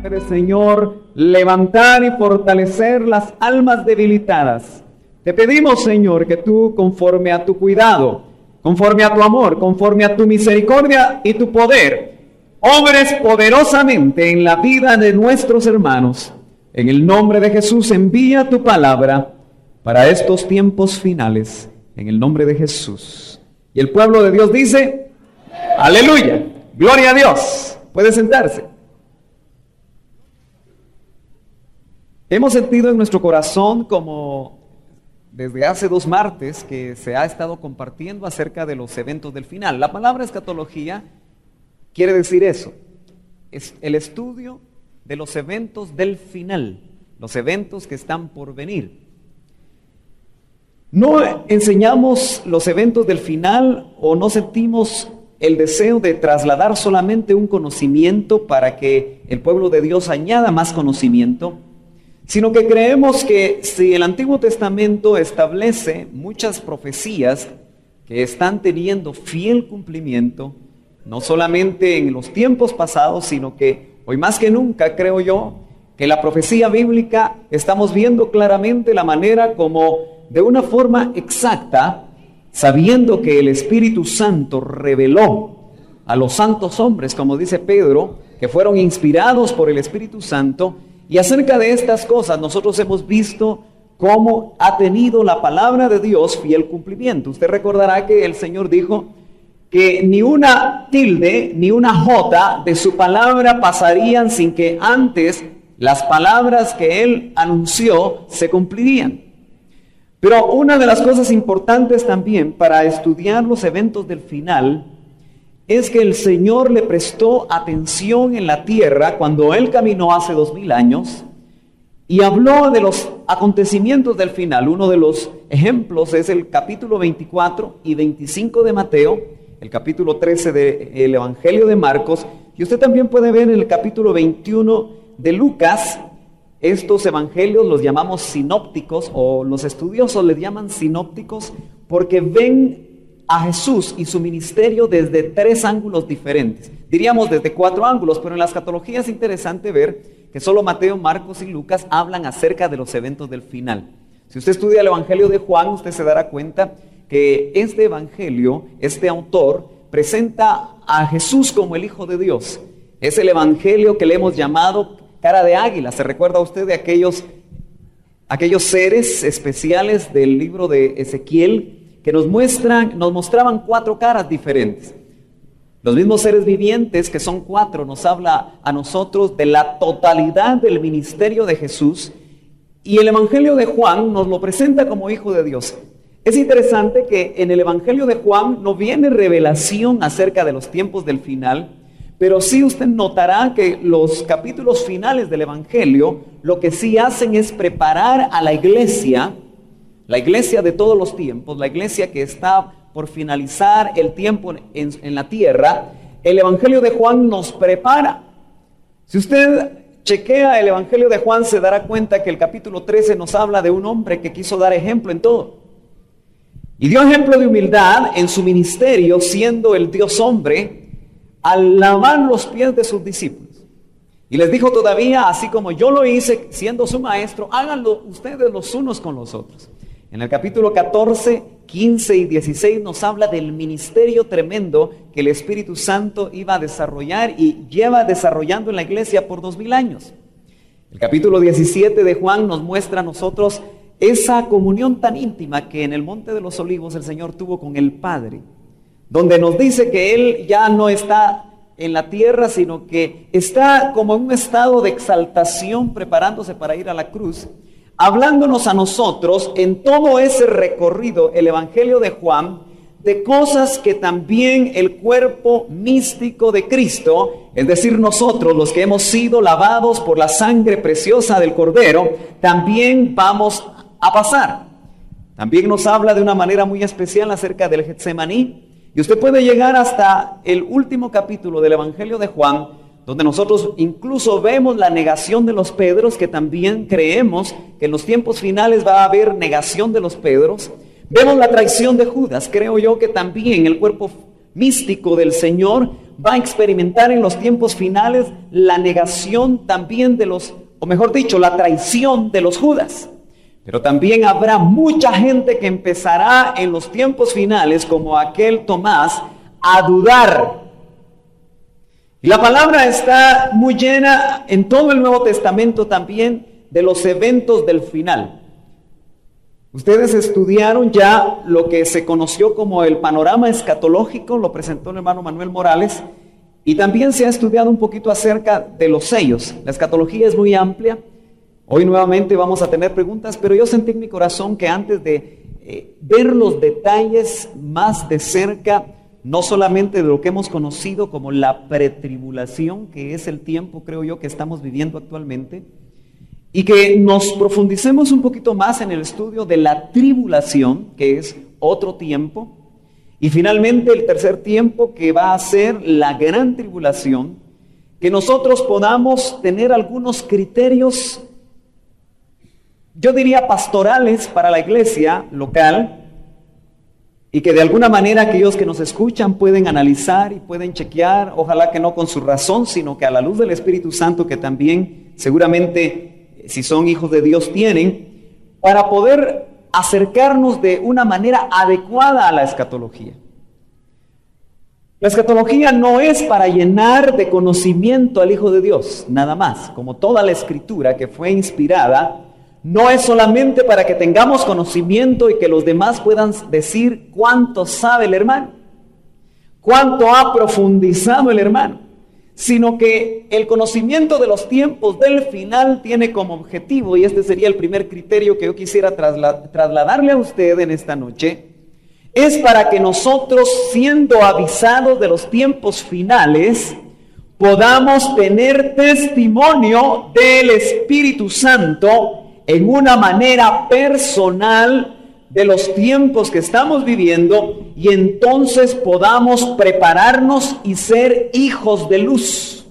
puede, Señor, levantar y fortalecer las almas debilitadas. Te pedimos, Señor, que tú, conforme a tu cuidado, conforme a tu amor, conforme a tu misericordia y tu poder, obres poderosamente en la vida de nuestros hermanos. En el nombre de Jesús, envía tu palabra para estos tiempos finales. En el nombre de Jesús. Y el pueblo de Dios dice, aleluya, gloria a Dios. Puede sentarse. Hemos sentido en nuestro corazón como desde hace 2 martes que se ha estado compartiendo acerca de los eventos del final. La palabra escatología quiere decir eso, es el estudio de los eventos del final, los eventos que están por venir. No enseñamos los eventos del final o no sentimos el deseo de trasladar solamente un conocimiento para que el pueblo de Dios añada más conocimiento, sino que creemos que si el Antiguo Testamento establece muchas profecías que están teniendo fiel cumplimiento, no solamente en los tiempos pasados, sino que hoy más que nunca creo yo que la profecía bíblica estamos viendo claramente la manera como de una forma exacta, sabiendo que el Espíritu Santo reveló a los santos hombres, como dice Pedro, que fueron inspirados por el Espíritu Santo, y acerca de estas cosas nosotros hemos visto cómo ha tenido la palabra de Dios fiel cumplimiento. Usted recordará que el Señor dijo que ni una tilde ni una jota de su palabra pasarían sin que antes las palabras que Él anunció se cumplirían. Pero una de las cosas importantes también para estudiar los eventos del final es que el Señor le prestó atención en la tierra cuando Él caminó hace 2000 años y habló de los acontecimientos del final. Uno de los ejemplos es el capítulo 24 y 25 de Mateo, el capítulo 13 del Evangelio de Marcos, y usted también puede ver en el capítulo 21 de Lucas. Estos evangelios los llamamos sinópticos, o los estudiosos les llaman sinópticos porque ven a Jesús y su ministerio desde 3 ángulos diferentes. Diríamos desde 4 ángulos, pero en la escatología es interesante ver que solo Mateo, Marcos y Lucas hablan acerca de los eventos del final. Si usted estudia el Evangelio de Juan, usted se dará cuenta que este evangelio, este autor, presenta a Jesús como el Hijo de Dios. Es el evangelio que le hemos llamado cara de águila. ¿Se recuerda usted de aquellos seres especiales del libro de Ezequiel que nos mostraban 4 caras diferentes? Los mismos seres vivientes, que son 4, nos habla a nosotros de la totalidad del ministerio de Jesús, y el Evangelio de Juan nos lo presenta como Hijo de Dios. Es interesante que en el Evangelio de Juan no viene revelación acerca de los tiempos del final, pero sí usted notará que los capítulos finales del Evangelio lo que sí hacen es preparar a la iglesia de todos los tiempos, la iglesia que está por finalizar el tiempo en la tierra. El Evangelio de Juan nos prepara. Si usted chequea el Evangelio de Juan, se dará cuenta que el capítulo 13 nos habla de un hombre que quiso dar ejemplo en todo. Y dio ejemplo de humildad en su ministerio, siendo el Dios hombre, al lavar los pies de sus discípulos. Y les dijo todavía, así como yo lo hice siendo su maestro, háganlo ustedes los unos con los otros. En el capítulo 14, 15 y 16 nos habla del ministerio tremendo que el Espíritu Santo iba a desarrollar y lleva desarrollando en la iglesia por 2000 años. El capítulo 17 de Juan nos muestra a nosotros esa comunión tan íntima que en el Monte de los Olivos el Señor tuvo con el Padre, donde nos dice que Él ya no está en la tierra, sino que está como en un estado de exaltación, preparándose para ir a la cruz, hablándonos a nosotros en todo ese recorrido, el Evangelio de Juan, de cosas que también el cuerpo místico de Cristo, es decir, nosotros los que hemos sido lavados por la sangre preciosa del Cordero, también vamos a pasar. También nos habla de una manera muy especial acerca del Getsemaní. Y usted puede llegar hasta el último capítulo del Evangelio de Juan, donde nosotros incluso vemos la negación de los Pedros, que también creemos que en los tiempos finales va a haber negación de los Pedros. Vemos la traición de Judas. Creo yo que también el cuerpo místico del Señor, va a experimentar en los tiempos finales la negación también de los, o mejor dicho, la traición de los Judas. Pero también habrá mucha gente que empezará en los tiempos finales, como aquel Tomás, a dudar. Y la palabra está muy llena en todo el Nuevo Testamento también de los eventos del final. Ustedes estudiaron ya lo que se conoció como el panorama escatológico, lo presentó el hermano Manuel Morales, y también se ha estudiado un poquito acerca de los sellos. La escatología es muy amplia. Hoy nuevamente vamos a tener preguntas, pero yo sentí en mi corazón que antes de ver los detalles más de cerca, no solamente de lo que hemos conocido como la pretribulación, que es el tiempo, creo yo, que estamos viviendo actualmente, y que nos profundicemos un poquito más en el estudio de la tribulación, que es otro tiempo, y finalmente el tercer tiempo, que va a ser la gran tribulación, que nosotros podamos tener algunos criterios, yo diría pastorales para la iglesia local, y que de alguna manera aquellos que nos escuchan pueden analizar y pueden chequear, ojalá que no con su razón, sino que a la luz del Espíritu Santo, que también seguramente, si son hijos de Dios, tienen, para poder acercarnos de una manera adecuada a la escatología. La escatología no es para llenar de conocimiento al Hijo de Dios, nada más. Como toda la Escritura que fue inspirada, no es solamente para que tengamos conocimiento y que los demás puedan decir cuánto sabe el hermano, cuánto ha profundizado el hermano, sino que el conocimiento de los tiempos del final tiene como objetivo, y este sería el primer criterio que yo quisiera trasladarle a usted en esta noche, es para que nosotros, siendo avisados de los tiempos finales, podamos tener testimonio del Espíritu Santo en una manera personal de los tiempos que estamos viviendo, y entonces podamos prepararnos y ser hijos de luz.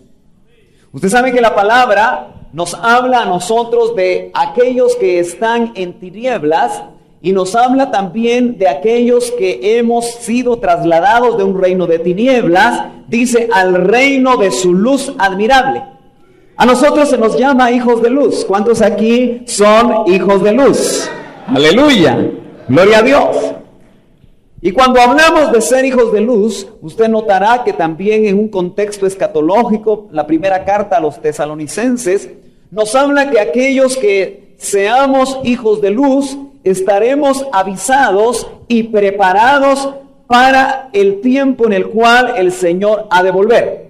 Usted sabe que la palabra nos habla a nosotros de aquellos que están en tinieblas, y nos habla también de aquellos que hemos sido trasladados de un reino de tinieblas, dice, al reino de su luz admirable. A nosotros se nos llama hijos de luz. ¿Cuántos aquí son hijos de luz? Aleluya, gloria a Dios. Y cuando hablamos de ser hijos de luz, usted notará que también en un contexto escatológico, la primera carta a los tesalonicenses nos habla que aquellos que seamos hijos de luz, estaremos avisados y preparados para el tiempo en el cual el Señor ha de volver.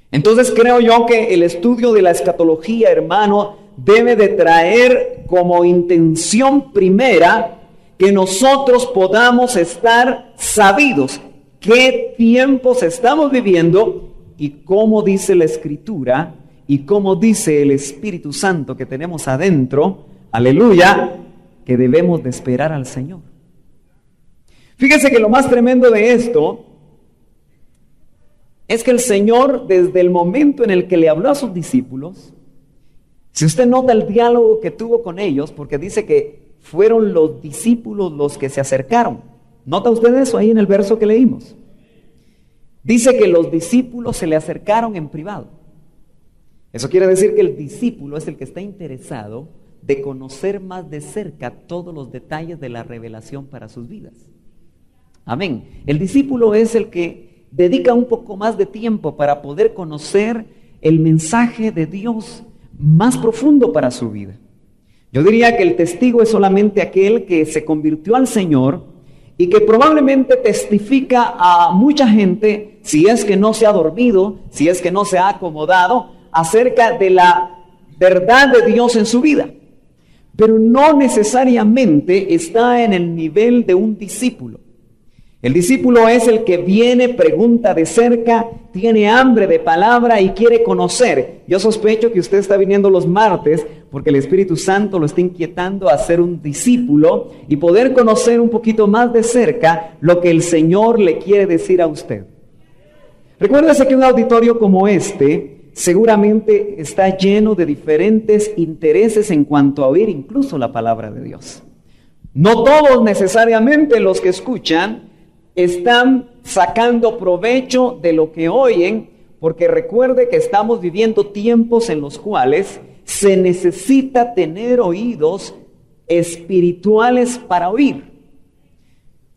Entonces creo yo que el estudio de la escatología, hermano, debe de traer como intención primera que nosotros podamos estar sabidos qué tiempos estamos viviendo y cómo dice la Escritura y cómo dice el Espíritu Santo que tenemos adentro, aleluya, que debemos de esperar al Señor. Fíjese que lo más tremendo de esto es que el Señor, desde el momento en el que le habló a sus discípulos, si usted nota el diálogo que tuvo con ellos, porque dice que fueron los discípulos los que se acercaron. ¿Nota usted eso ahí en el verso que leímos? Dice que los discípulos se le acercaron en privado. Eso quiere decir que el discípulo es el que está interesado de conocer más de cerca todos los detalles de la revelación para sus vidas. Amén. El discípulo es el que dedica un poco más de tiempo para poder conocer el mensaje de Dios más profundo para su vida. Yo diría que el testigo es solamente aquel que se convirtió al Señor y que probablemente testifica a mucha gente, si es que no se ha dormido, si es que no se ha acomodado, acerca de la verdad de Dios en su vida. Pero no necesariamente está en el nivel de un discípulo. El discípulo es el que viene, pregunta de cerca, tiene hambre de palabra y quiere conocer. Yo sospecho que usted está viniendo los martes porque el Espíritu Santo lo está inquietando a ser un discípulo y poder conocer un poquito más de cerca lo que el Señor le quiere decir a usted. Recuérdese que un auditorio como este seguramente está lleno de diferentes intereses en cuanto a oír incluso la palabra de Dios. No todos necesariamente los que escuchan están sacando provecho de lo que oyen, porque recuerde que estamos viviendo tiempos en los cuales se necesita tener oídos espirituales para oír.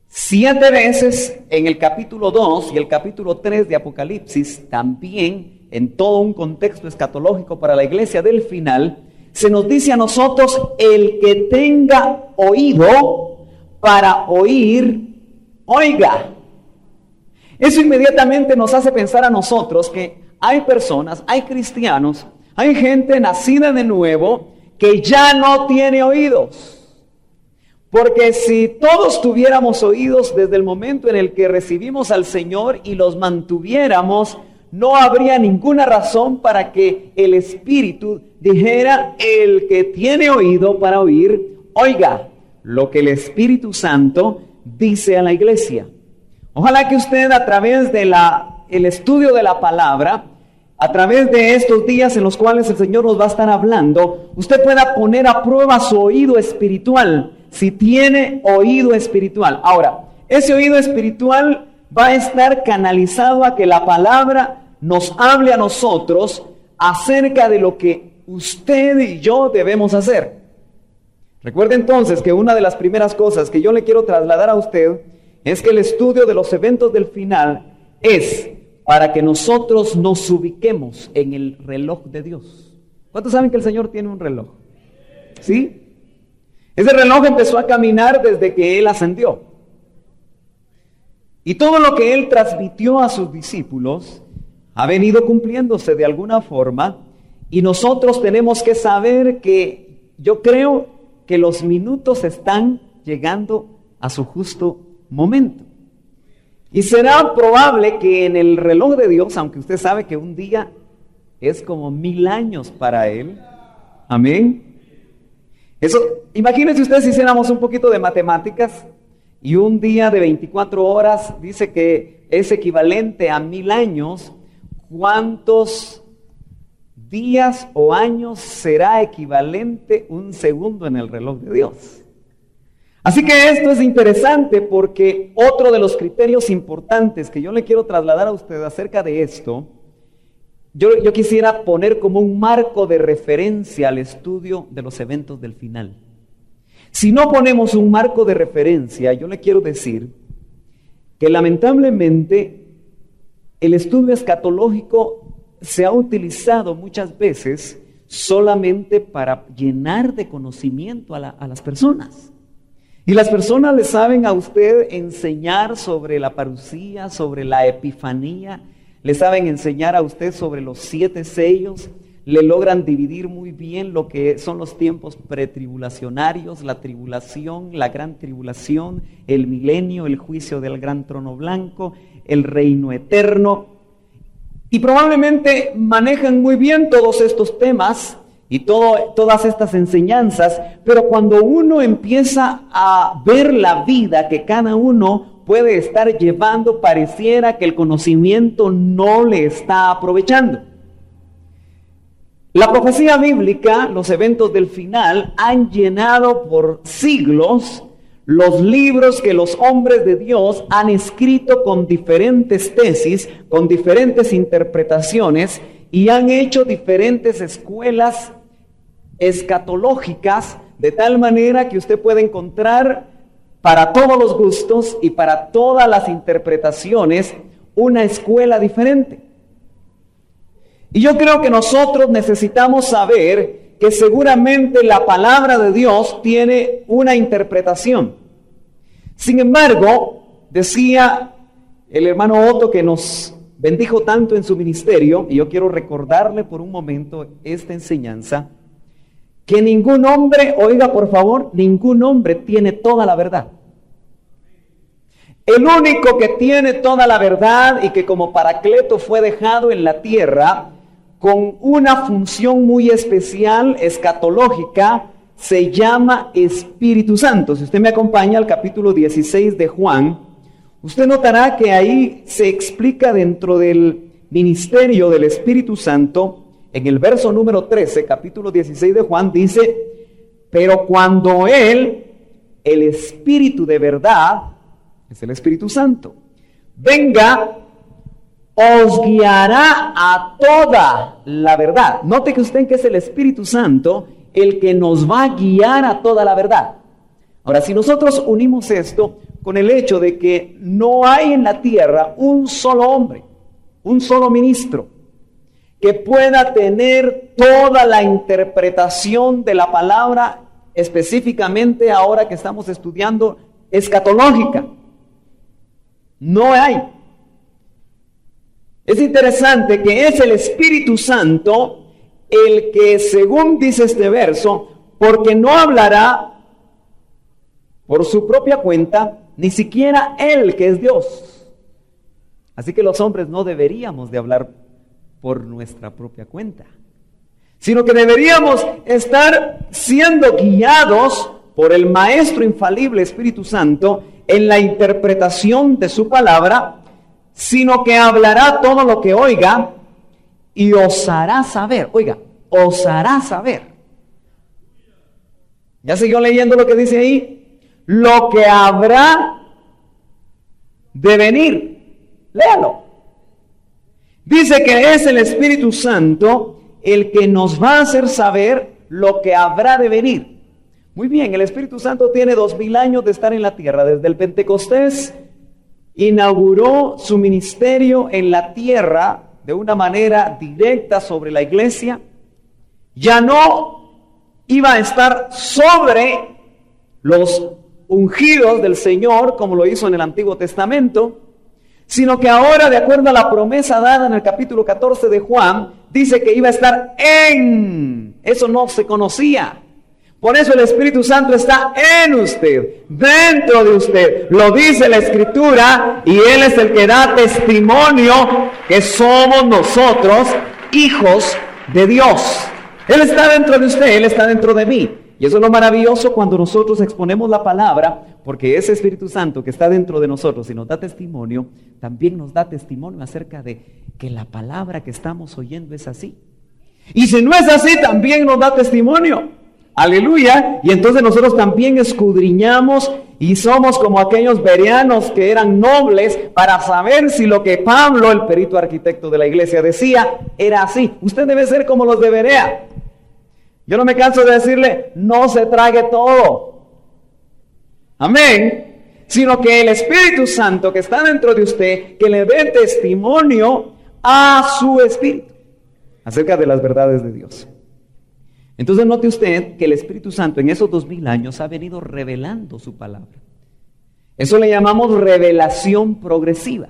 7 veces en el capítulo 2 y el capítulo 3 de Apocalipsis, también en todo un contexto escatológico para la iglesia del final, se nos dice a nosotros: el que tenga oído para oír, oiga. Eso inmediatamente nos hace pensar a nosotros que hay personas, hay cristianos, hay gente nacida de nuevo que ya no tiene oídos. Porque si todos tuviéramos oídos desde el momento en el que recibimos al Señor y los mantuviéramos, no habría ninguna razón para que el Espíritu dijera: el que tiene oído para oír, oiga lo que el Espíritu Santo dice a la iglesia. Ojalá que usted, a través de el estudio de la palabra, a través de estos días en los cuales el Señor nos va a estar hablando, usted pueda poner a prueba su oído espiritual, si tiene oído espiritual. Ahora, ese oído espiritual va a estar canalizado a que la palabra nos hable a nosotros acerca de lo que usted y yo debemos hacer. Recuerde entonces que una de las primeras cosas que yo le quiero trasladar a usted es que el estudio de los eventos del final es para que nosotros nos ubiquemos en el reloj de Dios. ¿Cuántos saben que el Señor tiene un reloj? ¿Sí? Ese reloj empezó a caminar desde que Él ascendió. Y todo lo que Él transmitió a sus discípulos ha venido cumpliéndose de alguna forma. Y nosotros tenemos que saber que yo creo que los minutos están llegando a su justo momento. Y será probable que en el reloj de Dios, aunque usted sabe que un día es como 1000 años para Él. Amén. Eso, imagínense ustedes si hiciéramos un poquito de matemáticas y un día de 24 horas dice que es equivalente a 1000 años. ¿Cuántos días o años será equivalente un segundo en el reloj de Dios? Así que esto es interesante porque otro de los criterios importantes que yo le quiero trasladar a usted acerca de esto, yo quisiera poner como un marco de referencia al estudio de los eventos del final. Si no ponemos un marco de referencia, yo le quiero decir que lamentablemente el estudio escatológico se ha utilizado muchas veces solamente para llenar de conocimiento a las personas. Y las personas le saben a usted enseñar sobre la parucía, sobre la epifanía, le saben enseñar a usted sobre los 7 sellos, le logran dividir muy bien lo que son los tiempos pretribulacionarios, la tribulación, la gran tribulación, el milenio, el juicio del gran trono blanco, el reino eterno. Y probablemente manejan muy bien todos estos temas y todas estas enseñanzas, pero cuando uno empieza a ver la vida que cada uno puede estar llevando, pareciera que el conocimiento no le está aprovechando. La profecía bíblica, los eventos del final, han llenado por siglos los libros que los hombres de Dios han escrito con diferentes tesis, con diferentes interpretaciones, y han hecho diferentes escuelas escatológicas, de tal manera que usted puede encontrar para todos los gustos y para todas las interpretaciones una escuela diferente. Y yo creo que nosotros necesitamos saber que seguramente la palabra de Dios tiene una interpretación. Sin embargo, decía el hermano Otto, que nos bendijo tanto en su ministerio, y yo quiero recordarle por un momento esta enseñanza, que ningún hombre, oiga por favor, ningún hombre tiene toda la verdad. El único que tiene toda la verdad y que como Paracleto fue dejado en la tierra con una función muy especial, escatológica, se llama Espíritu Santo. Si usted me acompaña al capítulo 16 de Juan, usted notará que ahí se explica dentro del ministerio del Espíritu Santo. En el verso número 13, capítulo 16 de Juan, dice: pero cuando Él, el Espíritu de verdad, es el Espíritu Santo, venga, os guiará a toda la verdad. Note que usted que es el Espíritu Santo el que nos va a guiar a toda la verdad. Ahora, si nosotros unimos esto con el hecho de que no hay en la tierra un solo hombre, un solo ministro, que pueda tener toda la interpretación de la palabra, específicamente ahora que estamos estudiando escatológica. No hay. Es interesante que es el Espíritu Santo el que, según dice este verso, porque no hablará por su propia cuenta, ni siquiera Él, que es Dios. Así que los hombres no deberíamos de hablar por nuestra propia cuenta, sino que deberíamos estar siendo guiados por el Maestro infalible Espíritu Santo en la interpretación de su palabra, sino que hablará todo lo que oiga y os hará saber. Oiga, os hará saber. ¿Ya siguió leyendo lo que dice ahí? Lo que habrá de venir. Léalo. Dice que es el Espíritu Santo el que nos va a hacer saber lo que habrá de venir. Muy bien, el Espíritu Santo tiene 2000 años de estar en la tierra. Desde el Pentecostés inauguró su ministerio en la tierra de una manera directa sobre la iglesia. Ya no iba a estar sobre los ungidos del Señor como lo hizo en el Antiguo Testamento, sino que ahora, de acuerdo a la promesa dada en el capítulo 14 de Juan, dice que iba a estar en. Eso no se conocía. Por eso el Espíritu Santo está en usted, dentro de usted. Lo dice la Escritura y Él es el que da testimonio que somos nosotros hijos de Dios. Él está dentro de usted, Él está dentro de mí. Y eso es lo maravilloso cuando nosotros exponemos la palabra, porque ese Espíritu Santo que está dentro de nosotros y nos da testimonio, también nos da testimonio acerca de que la palabra que estamos oyendo es así. Y si no es así, también nos da testimonio. Aleluya. Y entonces nosotros también escudriñamos y somos como aquellos bereanos que eran nobles para saber si lo que Pablo, el perito arquitecto de la iglesia, decía era así. Usted debe ser como los de Berea. Yo no me canso de decirle, no se trague todo. Amén. Sino que el Espíritu Santo que está dentro de usted, que le dé testimonio a su espíritu acerca de las verdades de Dios. Entonces note usted que el Espíritu Santo en esos 2000 años ha venido revelando su palabra. Eso le llamamos revelación progresiva.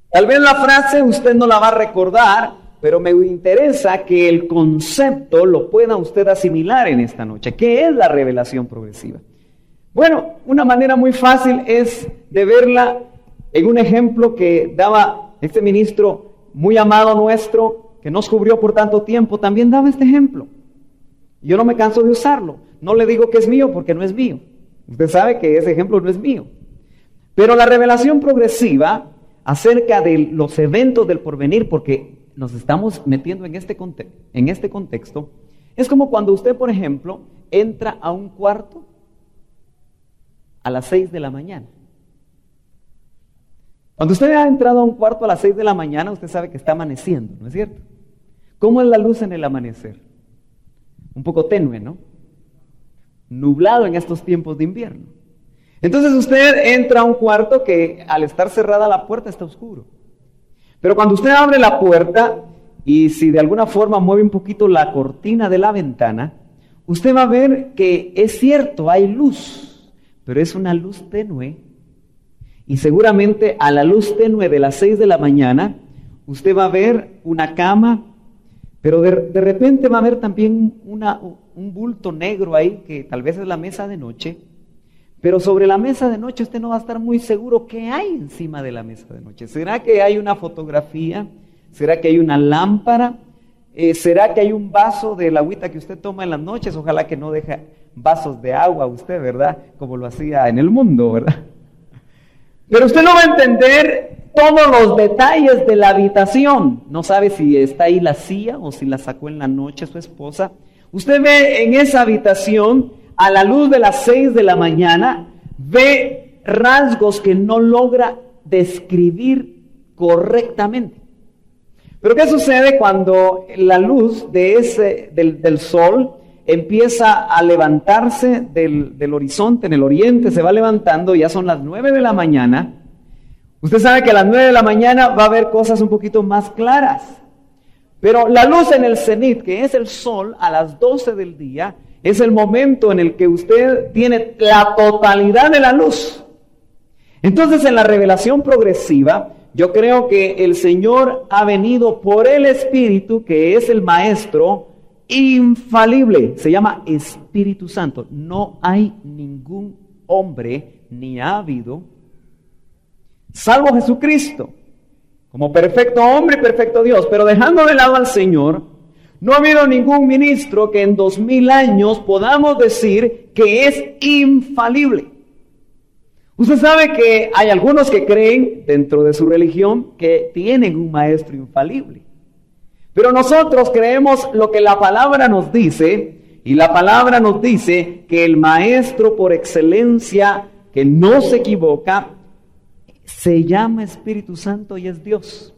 Tal vez la frase usted no la va a recordar, pero me interesa que el concepto lo pueda usted asimilar en esta noche. ¿Qué es la revelación progresiva? Bueno, una manera muy fácil es de verla en un ejemplo que daba este ministro muy amado nuestro, que nos cubrió por tanto tiempo, también daba este ejemplo. Yo no me canso de usarlo. No le digo que es mío porque no es mío. Usted sabe que ese ejemplo no es mío. Pero la revelación progresiva acerca de los eventos del porvenir, porque nos estamos metiendo en este contexto, es como cuando usted, por ejemplo, entra a un cuarto a las 6 de la mañana. Cuando usted ha entrado a un cuarto a las 6 de la mañana, usted sabe que está amaneciendo, ¿no es cierto? ¿Cómo es la luz en el amanecer? Un poco tenue, ¿no? Nublado en estos tiempos de invierno. Entonces usted entra a un cuarto que al estar cerrada la puerta está oscuro. Pero cuando usted abre la puerta y si de alguna forma mueve un poquito la cortina de la ventana, usted va a ver que es cierto, hay luz, pero es una luz tenue. Y seguramente a la luz tenue de las 6 de la mañana, usted va a ver una cama, pero de repente va a ver también un bulto negro ahí, que tal vez es la mesa de noche. Pero sobre la mesa de noche usted no va a estar muy seguro qué hay encima de la mesa de noche. ¿Será que hay una fotografía? ¿Será que hay una lámpara? ¿Será que hay un vaso de la agüita que usted toma en las noches? Ojalá que no deje vasos de agua usted, ¿verdad? Como lo hacía en el mundo, ¿verdad? Pero usted no va a entender todos los detalles de la habitación. No sabe si está ahí la silla o si la sacó en la noche su esposa. Usted ve en esa habitación, a la luz de las 6 de la mañana, ve rasgos que no logra describir correctamente. Pero ¿qué sucede cuando la luz del sol empieza a levantarse del horizonte en el oriente? Se va levantando, ya son las 9 de la mañana. Usted sabe que a las 9 de la mañana va a haber cosas un poquito más claras. Pero la luz en el cenit, que es el sol, a las 12 del día, es el momento en el que usted tiene la totalidad de la luz. Entonces, en la revelación progresiva, yo creo que el Señor ha venido por el Espíritu, que es el Maestro infalible. Se llama Espíritu Santo. No hay ningún hombre, ni ha habido, salvo Jesucristo, como perfecto hombre y perfecto Dios. Pero dejando de lado al Señor, no ha habido ningún ministro que en 2000 años podamos decir que es infalible. Usted sabe que hay algunos que creen dentro de su religión que tienen un maestro infalible. Pero nosotros creemos lo que la palabra nos dice, y la palabra nos dice que el maestro por excelencia, que no se equivoca, se llama Espíritu Santo y es Dios.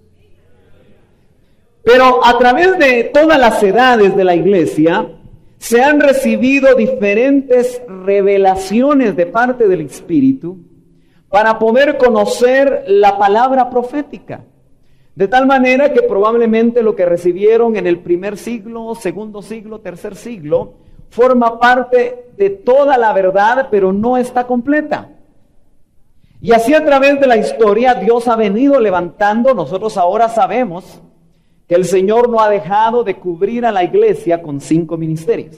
Pero a través de todas las edades de la iglesia, se han recibido diferentes revelaciones de parte del Espíritu para poder conocer la palabra profética. De tal manera que probablemente lo que recibieron en el primer siglo, segundo siglo, tercer siglo, forma parte de toda la verdad, pero no está completa. Y así a través de la historia Dios ha venido levantando. Nosotros ahora sabemos que el Señor no ha dejado de cubrir a la iglesia con 5 ministerios.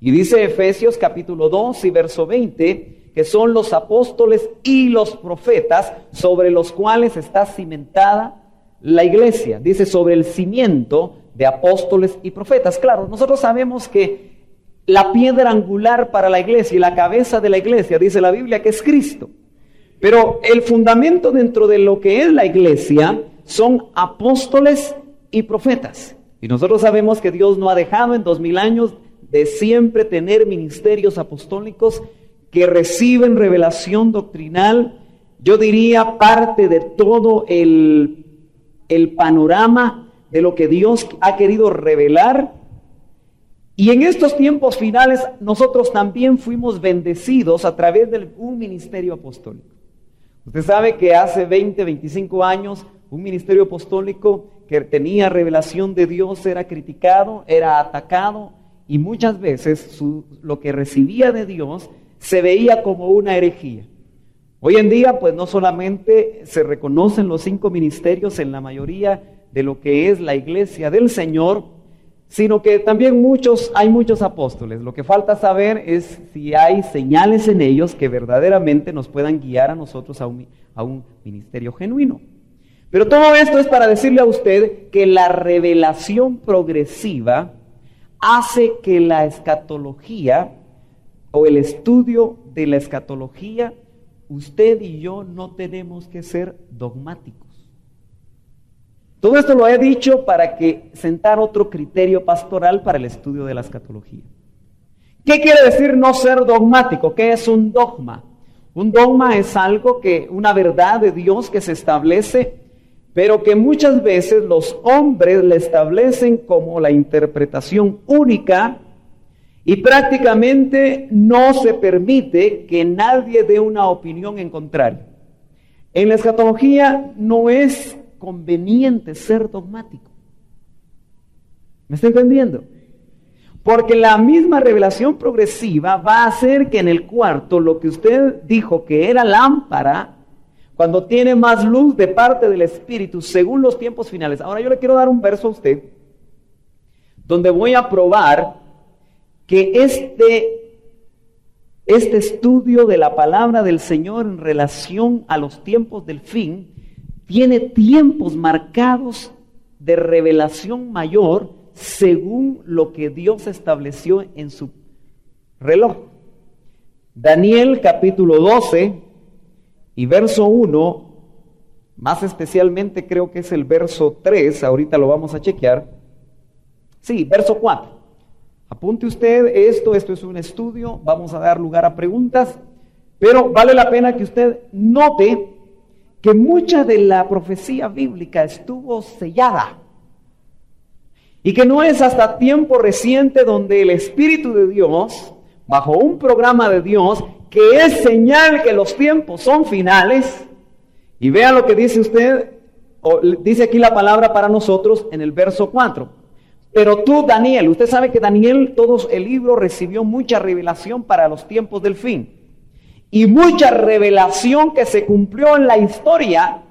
Y dice Efesios capítulo 2 y verso 20, que son los apóstoles y los profetas sobre los cuales está cimentada la iglesia. Dice sobre el cimiento de apóstoles y profetas. Claro, nosotros sabemos que la piedra angular para la iglesia y la cabeza de la iglesia, dice la Biblia, que es Cristo. Pero el fundamento dentro de lo que es la iglesia son apóstoles y profetas. Y nosotros sabemos que Dios no ha dejado en 2000 años de siempre tener ministerios apostólicos que reciben revelación doctrinal. Yo diría parte de todo el panorama de lo que Dios ha querido revelar. Y en estos tiempos finales nosotros también fuimos bendecidos a través de un ministerio apostólico. Usted sabe que hace 20, 25 años un ministerio apostólico que tenía revelación de Dios era criticado, era atacado, y muchas veces lo que recibía de Dios se veía como una herejía. Hoy en día, pues no solamente se reconocen los 5 ministerios en la mayoría de lo que es la iglesia del Señor, sino que también hay muchos apóstoles. Lo que falta saber es si hay señales en ellos que verdaderamente nos puedan guiar a nosotros a un ministerio genuino. Pero todo esto es para decirle a usted que la revelación progresiva hace que la escatología o el estudio de la escatología, usted y yo no tenemos que ser dogmáticos. Todo esto lo he dicho para que sentar otro criterio pastoral para el estudio de la escatología. ¿Qué quiere decir no ser dogmático? ¿Qué es un dogma? Un dogma es una verdad de Dios que se establece, pero que muchas veces los hombres le establecen como la interpretación única, y prácticamente no se permite que nadie dé una opinión en contrario. En la escatología no es conveniente ser dogmático. ¿Me está entendiendo? Porque la misma revelación progresiva va a hacer que en el cuarto lo que usted dijo que era lámpara, cuando tiene más luz de parte del Espíritu, según los tiempos finales. Ahora yo le quiero dar un verso a usted, donde voy a probar que este estudio de la palabra del Señor en relación a los tiempos del fin tiene tiempos marcados de revelación mayor según lo que Dios estableció en su reloj. Daniel capítulo 12 y verso 1, más especialmente creo que es el verso 3, ahorita lo vamos a chequear. Sí, verso 4. Apunte usted esto es un estudio, vamos a dar lugar a preguntas, Pero vale la pena que usted note que mucha de la profecía bíblica estuvo sellada. Y que no es hasta tiempo reciente donde el Espíritu de Dios, bajo un programa de Dios, que es señal que los tiempos son finales, y vea lo que dice usted, o dice aquí la palabra para nosotros en el verso 4. Pero tú, Daniel, usted sabe que Daniel, todo el libro recibió mucha revelación para los tiempos del fin. Y mucha revelación que se cumplió en la historia,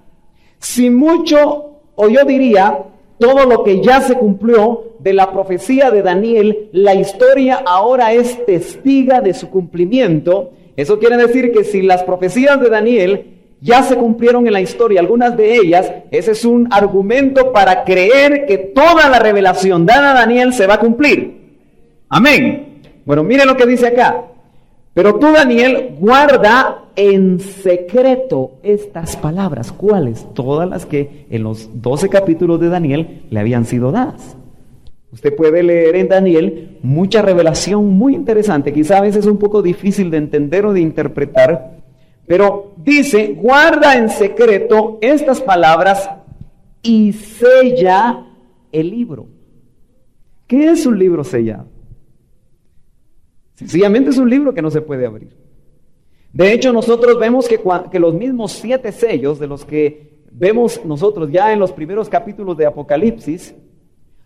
sin mucho, o yo diría, todo lo que ya se cumplió de la profecía de Daniel, la historia ahora es testiga de su cumplimiento. Eso quiere decir que si las profecías de Daniel ya se cumplieron en la historia, algunas de ellas, ese es un argumento para creer que toda la revelación dada a Daniel se va a cumplir. Amén. Bueno, miren lo que dice acá. Pero tú, Daniel, guarda en secreto estas palabras. ¿Cuáles? Todas las que en los 12 capítulos de Daniel le habían sido dadas. Usted puede leer en Daniel mucha revelación muy interesante, quizá a veces un poco difícil de entender o de interpretar, pero dice, guarda en secreto estas palabras y sella el libro. ¿Qué es un libro sellado? Sencillamente es un libro que no se puede abrir. De hecho, nosotros vemos que los mismos 7 sellos de los que vemos nosotros ya en los primeros capítulos de Apocalipsis,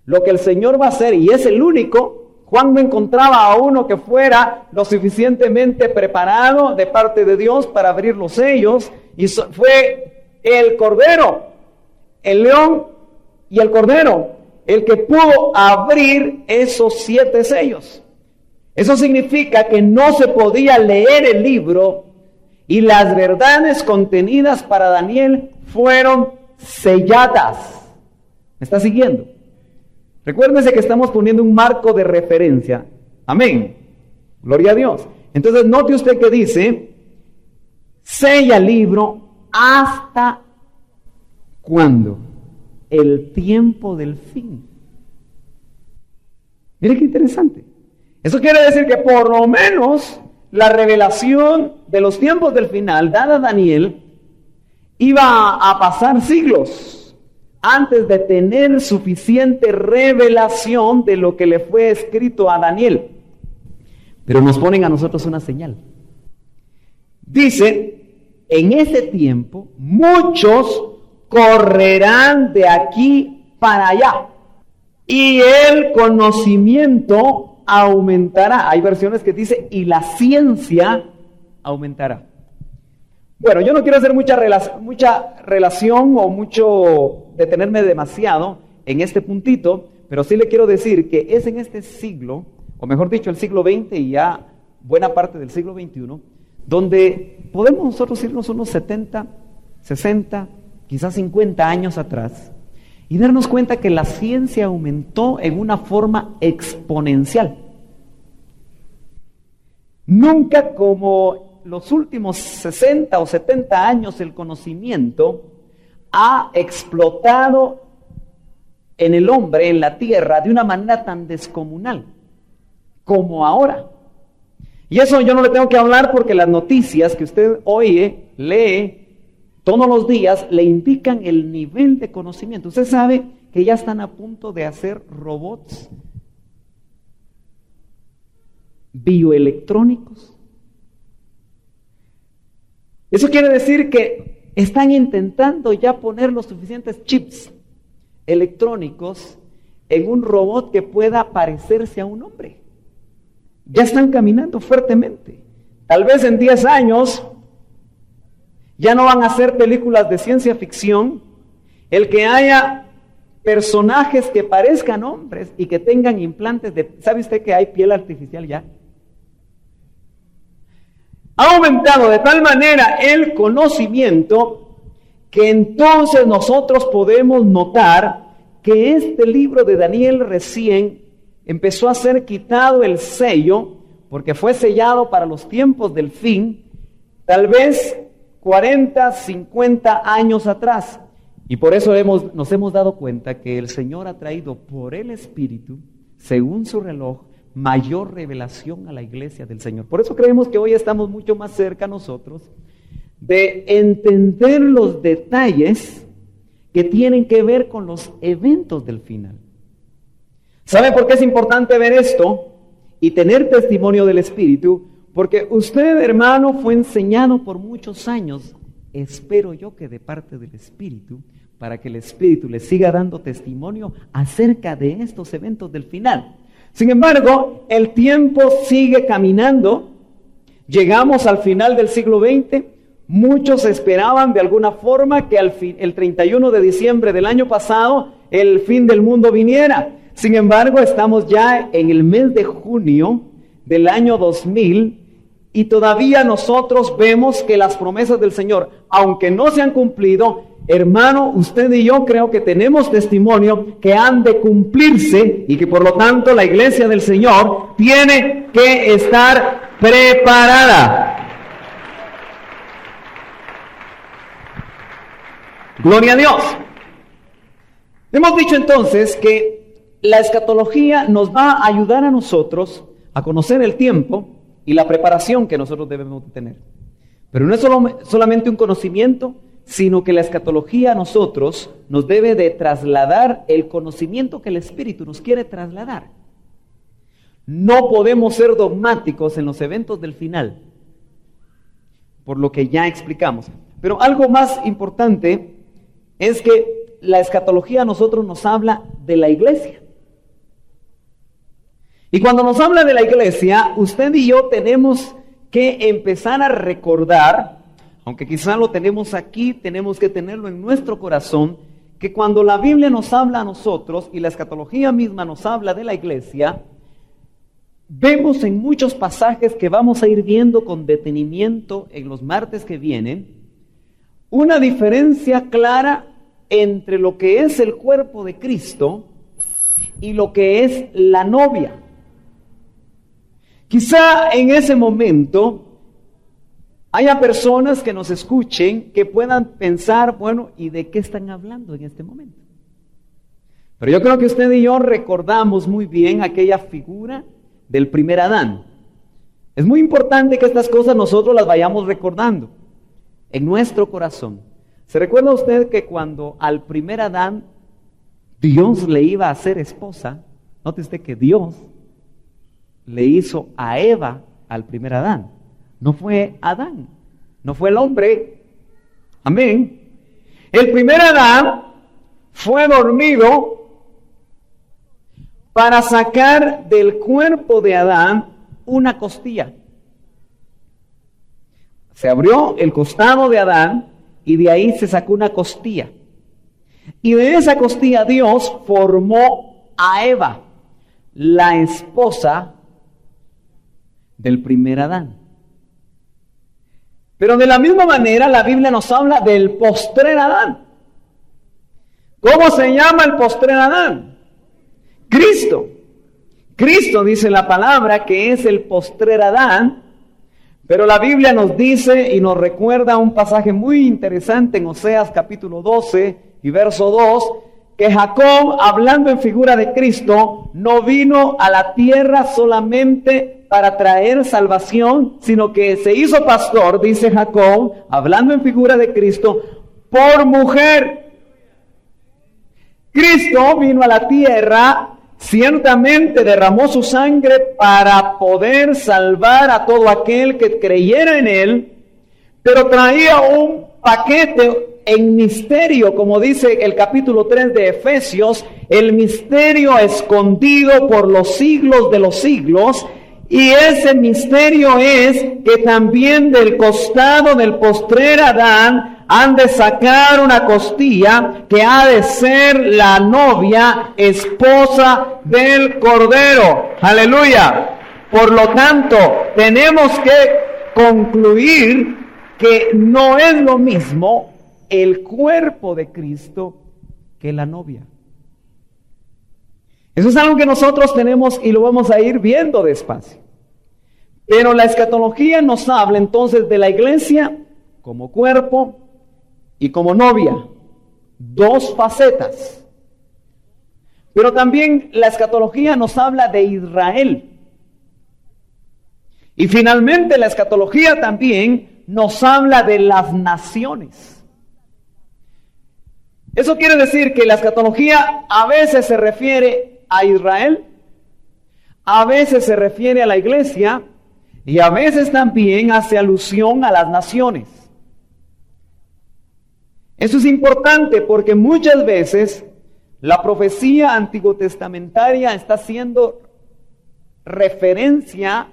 lo que el Señor va a hacer, y es el único, Juan no encontraba a uno que fuera lo suficientemente preparado de parte de Dios para abrir los sellos, y fue el Cordero, el león y el Cordero, el que pudo abrir esos 7 sellos. Eso significa que no se podía leer el libro y las verdades contenidas para Daniel fueron selladas. ¿Me está siguiendo? Recuérdense que estamos poniendo un marco de referencia. Amén. Gloria a Dios. Entonces note usted que dice, sella el libro hasta ¿cuándo? El tiempo del fin. Mire qué interesante. Eso quiere decir que por lo menos la revelación de los tiempos del final, dada a Daniel, iba a pasar siglos antes de tener suficiente revelación de lo que le fue escrito a Daniel. Pero nos ponen a nosotros una señal. Dice, en ese tiempo muchos correrán de aquí para allá y el conocimiento aumentará. Hay versiones que dice y la ciencia aumentará. Bueno, yo no quiero hacer mucha relación o mucho detenerme demasiado en este puntito, pero sí le quiero decir que es en este siglo, o mejor dicho el siglo XX y ya buena parte del siglo XXI, donde podemos nosotros irnos unos 70, 60, quizás 50 años atrás y darnos cuenta que la ciencia aumentó en una forma exponencial. Nunca como los últimos 60 o 70 años el conocimiento ha explotado en el hombre, en la tierra, de una manera tan descomunal como ahora. Y eso yo no le tengo que hablar porque las noticias que usted oye, lee todos los días, le indican el nivel de conocimiento. Usted sabe que ya están a punto de hacer robots bioelectrónicos. Eso quiere decir que están intentando ya poner los suficientes chips electrónicos en un robot que pueda parecerse a un hombre. Ya están caminando fuertemente. Tal vez en 10 años ya no van a ser películas de ciencia ficción el que haya personajes que parezcan hombres y que tengan implantes de... ¿Sabe usted que hay piel artificial ya? Ha aumentado de tal manera el conocimiento que entonces nosotros podemos notar que este libro de Daniel recién empezó a ser quitado el sello, porque fue sellado para los tiempos del fin, tal vez 40, 50 años atrás. Y por eso nos hemos dado cuenta que el Señor ha traído por el Espíritu, según su reloj, mayor revelación a la iglesia del Señor. Por eso creemos que hoy estamos mucho más cerca nosotros de entender los detalles que tienen que ver con los eventos del final. ¿Sabe por qué es importante ver esto y tener testimonio del Espíritu? Porque usted, hermano, fue enseñado por muchos años, espero yo que de parte del Espíritu, para que el Espíritu le siga dando testimonio acerca de estos eventos del final. Sin embargo, el tiempo sigue caminando, llegamos al final del siglo XX, muchos esperaban de alguna forma que el 31 de diciembre del año pasado el fin del mundo viniera. Sin embargo, estamos ya en el mes de junio del año 2000 y todavía nosotros vemos que las promesas del Señor, aunque no se han cumplido, hermano, usted y yo creo que tenemos testimonio que han de cumplirse y que por lo tanto la iglesia del Señor tiene que estar preparada. Gloria a Dios. Hemos dicho entonces que la escatología nos va a ayudar a nosotros a conocer el tiempo y la preparación que nosotros debemos tener. Pero no es solamente un conocimiento, sino que la escatología a nosotros nos debe de trasladar el conocimiento que el Espíritu nos quiere trasladar. No podemos ser dogmáticos en los eventos del final, por lo que ya explicamos. Pero algo más importante es que la escatología a nosotros nos habla de la iglesia. Y cuando nos habla de la iglesia, usted y yo tenemos que empezar a recordar, aunque quizá lo tenemos aquí, tenemos que tenerlo en nuestro corazón, que cuando la Biblia nos habla a nosotros y la escatología misma nos habla de la iglesia, vemos en muchos pasajes que vamos a ir viendo con detenimiento en los martes que vienen, una diferencia clara entre lo que es el cuerpo de Cristo y lo que es la novia. Quizá en ese momento haya personas que nos escuchen que puedan pensar, bueno, ¿y de qué están hablando en este momento? Pero yo creo que usted y yo recordamos muy bien aquella figura del primer Adán. Es muy importante que estas cosas nosotros las vayamos recordando en nuestro corazón. ¿Se recuerda usted que cuando al primer Adán Dios le iba a hacer esposa? Note usted que Dios le hizo a Eva al primer Adán. No fue Adán, no fue el hombre. Amén. El primer Adán fue dormido para sacar del cuerpo de Adán una costilla. Se abrió el costado de Adán y de ahí se sacó una costilla. Y de esa costilla Dios formó a Eva, la esposa del primer Adán. Pero de la misma manera la Biblia nos habla del postrer Adán. ¿Cómo se llama el postrer Adán? Cristo. Cristo dice la palabra que es el postrer Adán, pero la Biblia nos dice y nos recuerda un pasaje muy interesante en Oseas capítulo 12 y verso 2, que Jacob, hablando en figura de Cristo, no vino a la tierra solamente para traer salvación, sino que se hizo pastor, dice Jacob, hablando en figura de Cristo, por mujer. Cristo vino a la tierra, ciertamente derramó su sangre para poder salvar a todo aquel que creyera en él, pero traía un paquete en misterio, como dice el capítulo 3 de Efesios, el misterio escondido por los siglos de los siglos. Y ese misterio es que también del costado del postrer Adán han de sacar una costilla que ha de ser la novia, esposa del Cordero. Aleluya. Por lo tanto, tenemos que concluir que no es lo mismo el cuerpo de Cristo que la novia. Eso es algo que nosotros tenemos y lo vamos a ir viendo despacio. Pero la escatología nos habla entonces de la iglesia como cuerpo y como novia. Dos facetas. Pero también la escatología nos habla de Israel Y finalmente la escatología también nos habla de las naciones. Eso quiere decir que la escatología a veces se refiere a Israel, a veces se refiere a la iglesia y a veces también hace alusión a las naciones. Eso es importante porque muchas veces la profecía antiguotestamentaria está haciendo referencia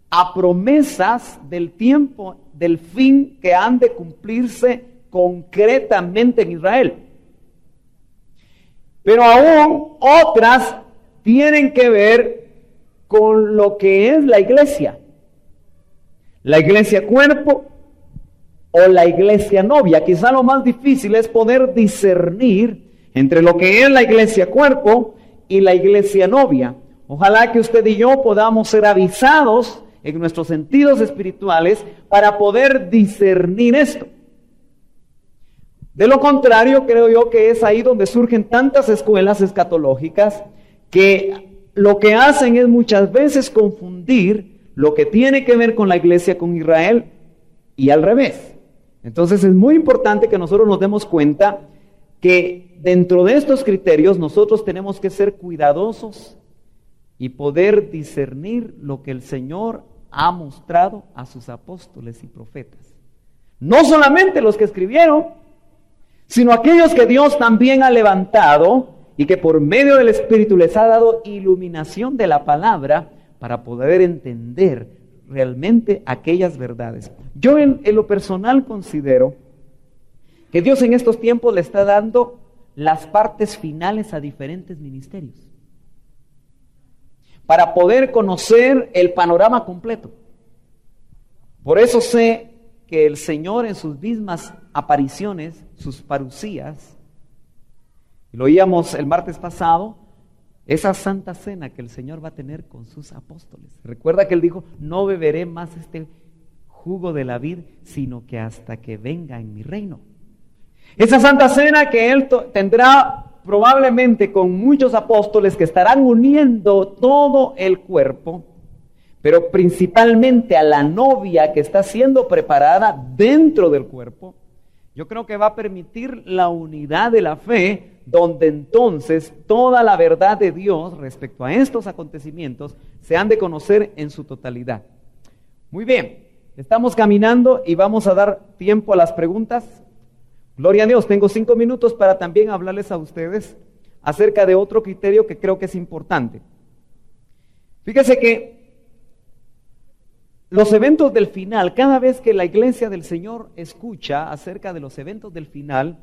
a promesas del tiempo, del fin que han de cumplirse concretamente en Israel. Pero aún otras tienen que ver con lo que es la iglesia cuerpo o la iglesia novia. Quizá lo más difícil es poder discernir entre lo que es la iglesia cuerpo y la iglesia novia. Ojalá que usted y yo podamos ser avisados en nuestros sentidos espirituales para poder discernir esto. De lo contrario, creo yo que es ahí donde surgen tantas escuelas escatológicas que lo que hacen es muchas veces confundir lo que tiene que ver con la iglesia con Israel y al revés. Entonces es muy importante que nosotros nos demos cuenta que dentro de estos criterios nosotros tenemos que ser cuidadosos y poder discernir lo que el Señor ha mostrado a sus apóstoles y profetas. No solamente los que escribieron, sino aquellos que Dios también ha levantado y que por medio del Espíritu les ha dado iluminación de la palabra para poder entender realmente aquellas verdades. Yo en lo personal considero que Dios en estos tiempos le está dando las partes finales a diferentes ministerios para poder conocer el panorama completo. Por eso sé que el Señor en sus mismas apariciones, sus parucías, lo oíamos el martes pasado, esa santa cena que el Señor va a tener con sus apóstoles. Recuerda que Él dijo, no beberé más este jugo de la vid, sino que hasta que venga en mi reino. Esa santa cena que Él tendrá probablemente con muchos apóstoles que estarán uniendo todo el cuerpo, pero principalmente a la novia que está siendo preparada dentro del cuerpo. Yo creo que va a permitir la unidad de la fe, donde entonces toda la verdad de Dios respecto a estos acontecimientos se han de conocer en su totalidad. Muy bien, estamos caminando y vamos a dar tiempo a las preguntas. Gloria a Dios, tengo 5 minutos para también hablarles a ustedes acerca de otro criterio que creo que es importante. Fíjese que los eventos del final, cada vez que la iglesia del Señor escucha acerca de los eventos del final,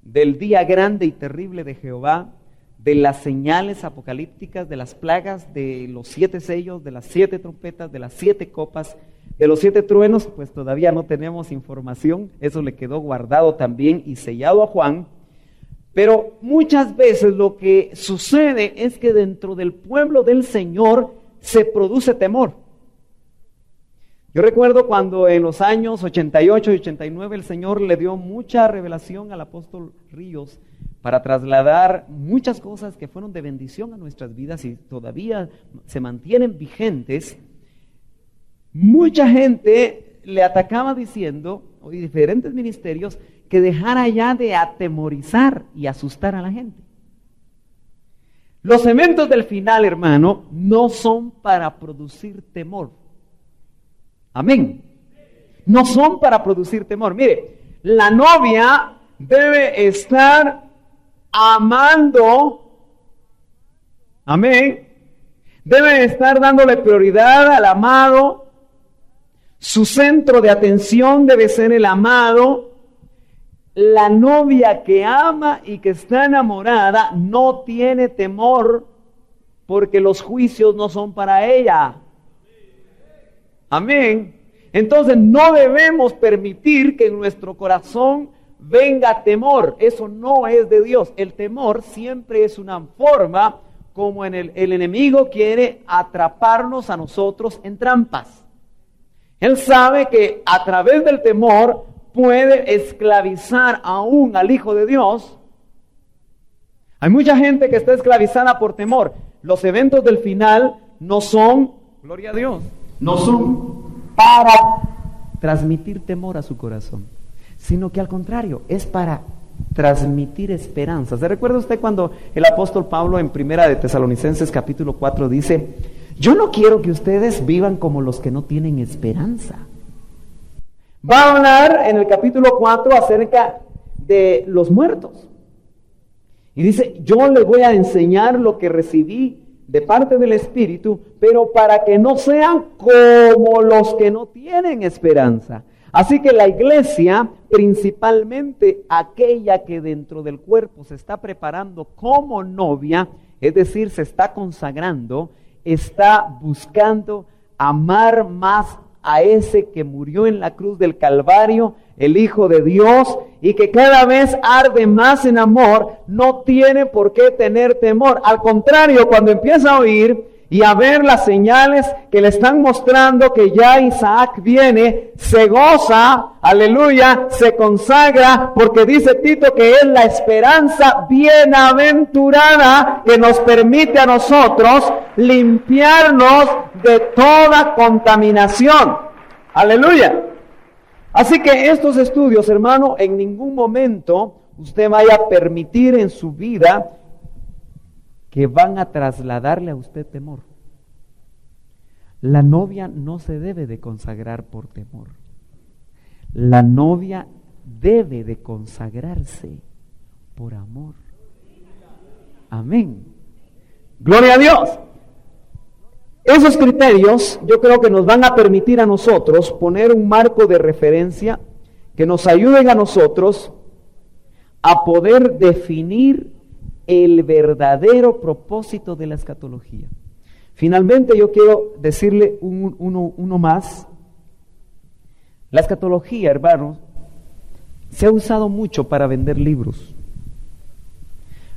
del día grande y terrible de Jehová, de las señales apocalípticas, de las plagas, de los 7 sellos, de las 7 trompetas, de las 7 copas, de los 7 truenos, pues todavía no tenemos información, eso le quedó guardado también y sellado a Juan. Pero muchas veces lo que sucede es que dentro del pueblo del Señor se produce temor. Yo recuerdo cuando en los años 88 y 89 el Señor le dio mucha revelación al apóstol Ríos para trasladar muchas cosas que fueron de bendición a nuestras vidas y todavía se mantienen vigentes. Mucha gente le atacaba diciendo, o diferentes ministerios, que dejara ya de atemorizar y asustar a la gente. Los eventos del final, hermano, no son para producir temor. Amén. No son para producir temor. Mire, la novia debe estar amando. Amén. Debe estar dándole prioridad al amado. Su centro de atención debe ser el amado. La novia que ama y que está enamorada no tiene temor porque los juicios no son para ella. Amén. Entonces no debemos permitir que en nuestro corazón venga temor. Eso no es de Dios. El temor siempre es una forma como el enemigo quiere atraparnos a nosotros en trampas. Él sabe que a través del temor puede esclavizar aún al Hijo de Dios. Hay mucha gente que está esclavizada por temor. Los eventos del final no son, gloria a Dios, no son para transmitir temor a su corazón, sino que al contrario, es para transmitir esperanza. ¿Se recuerda usted cuando el apóstol Pablo en Primera de Tesalonicenses capítulo 4 dice: yo no quiero que ustedes vivan como los que no tienen esperanza? Va a hablar en el capítulo 4 acerca de los muertos. Y dice: yo les voy a enseñar lo que recibí de parte del Espíritu, pero para que no sean como los que no tienen esperanza. Así que la iglesia, principalmente aquella que dentro del cuerpo se está preparando como novia, es decir, se está consagrando, está buscando amar más a ese que murió en la cruz del Calvario, el Hijo de Dios, y que cada vez arde más en amor, no tiene por qué tener temor. Al contrario, cuando empieza a oír y a ver las señales que le están mostrando que ya Isaac viene, se goza, aleluya, se consagra, porque dice Tito que es la esperanza bienaventurada que nos permite a nosotros limpiarnos de toda contaminación. Aleluya. Así que estos estudios, hermano, en ningún momento usted vaya a permitir en su vida que van a trasladarle a usted temor. La novia no se debe de consagrar por temor. La novia debe de consagrarse por amor. Amén. Gloria a Dios. Esos criterios yo creo que nos van a permitir a nosotros poner un marco de referencia que nos ayuden a nosotros a poder definir el verdadero propósito de la escatología. Finalmente yo quiero decirle uno más. La escatología, hermanos, se ha usado mucho para vender libros.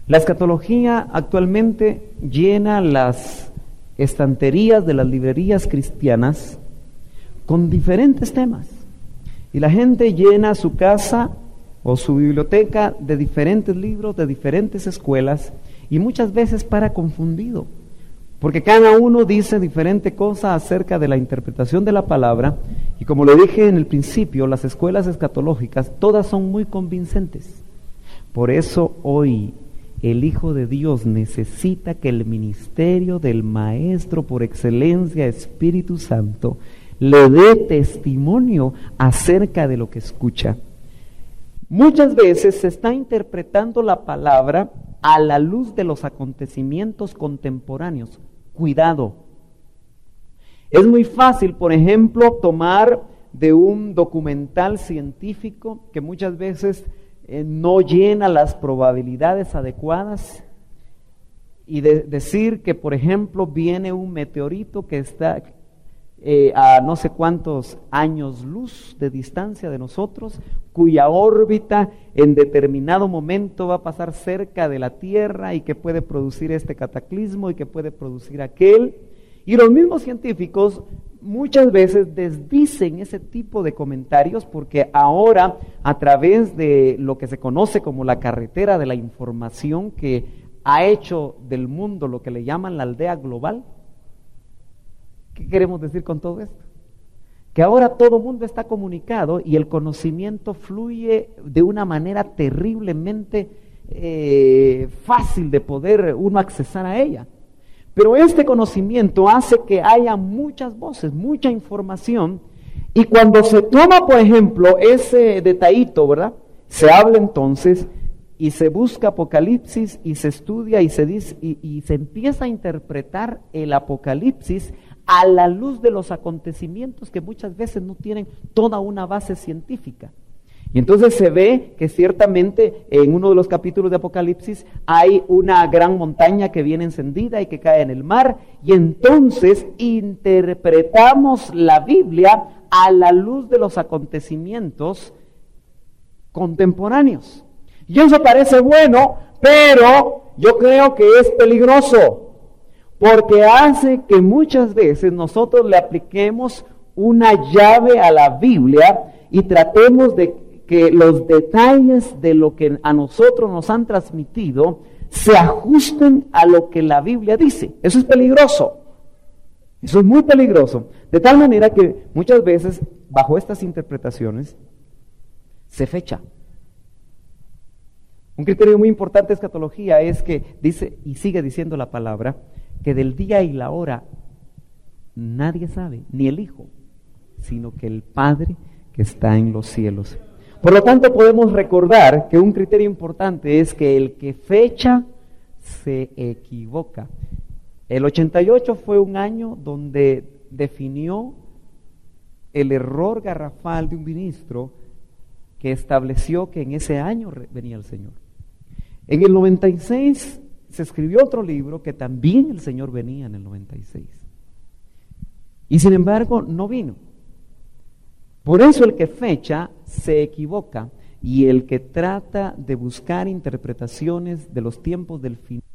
La escatología actualmente llena las estanterías de las librerías cristianas con diferentes temas. Y la gente llena su casa o su biblioteca de diferentes libros, de diferentes escuelas, y muchas veces para confundido, porque cada uno dice diferente cosa acerca de la interpretación de la palabra, y como lo dije en el principio, las escuelas escatológicas todas son muy convincentes. Por eso hoy el Hijo de Dios necesita que el ministerio del Maestro por excelencia, Espíritu Santo, le dé testimonio acerca de lo que escucha. Muchas veces se está interpretando la palabra a la luz de los acontecimientos contemporáneos. Cuidado. Es muy fácil, por ejemplo, tomar de un documental científico que muchas veces no llena las probabilidades adecuadas y decir que, por ejemplo, viene un meteorito que está a no sé cuántos años luz de distancia de nosotros, cuya órbita en determinado momento va a pasar cerca de la Tierra y que puede producir este cataclismo y que puede producir aquel. Y los mismos científicos muchas veces desdicen ese tipo de comentarios porque ahora, a través de lo que se conoce como la carretera de la información, que ha hecho del mundo lo que le llaman la aldea global. ¿Qué queremos decir con todo esto? Que ahora todo el mundo está comunicado y el conocimiento fluye de una manera terriblemente fácil de poder uno accesar a ella. Pero este conocimiento hace que haya muchas voces, mucha información, y cuando se toma, por ejemplo, ese detallito, ¿verdad? Se habla entonces y se busca Apocalipsis y se estudia y se dice y se empieza a interpretar el Apocalipsis a la luz de los acontecimientos que muchas veces no tienen toda una base científica. Y entonces se ve que ciertamente en uno de los capítulos de Apocalipsis hay una gran montaña que viene encendida y que cae en el mar, y entonces interpretamos la Biblia a la luz de los acontecimientos contemporáneos. Y eso parece bueno, pero yo creo que es peligroso, porque hace que muchas veces nosotros le apliquemos una llave a la Biblia y tratemos de que los detalles de lo que a nosotros nos han transmitido se ajusten a lo que la Biblia dice. Eso es peligroso. Eso es muy peligroso. De tal manera que muchas veces, bajo estas interpretaciones, se fecha. Un criterio muy importante de escatología es que dice, y sigue diciendo la palabra, que del día y la hora nadie sabe, ni el Hijo, sino que el Padre que está en los cielos. Por lo tanto, podemos recordar que un criterio importante es que el que fecha se equivoca. El 88 fue un año donde definió el error garrafal de un ministro que estableció que en ese año venía el Señor. En el 96 se escribió otro libro que también el Señor venía en el 96. Y sin embargo no vino. Por eso el que fecha se equivoca y el que trata de buscar interpretaciones de los tiempos del final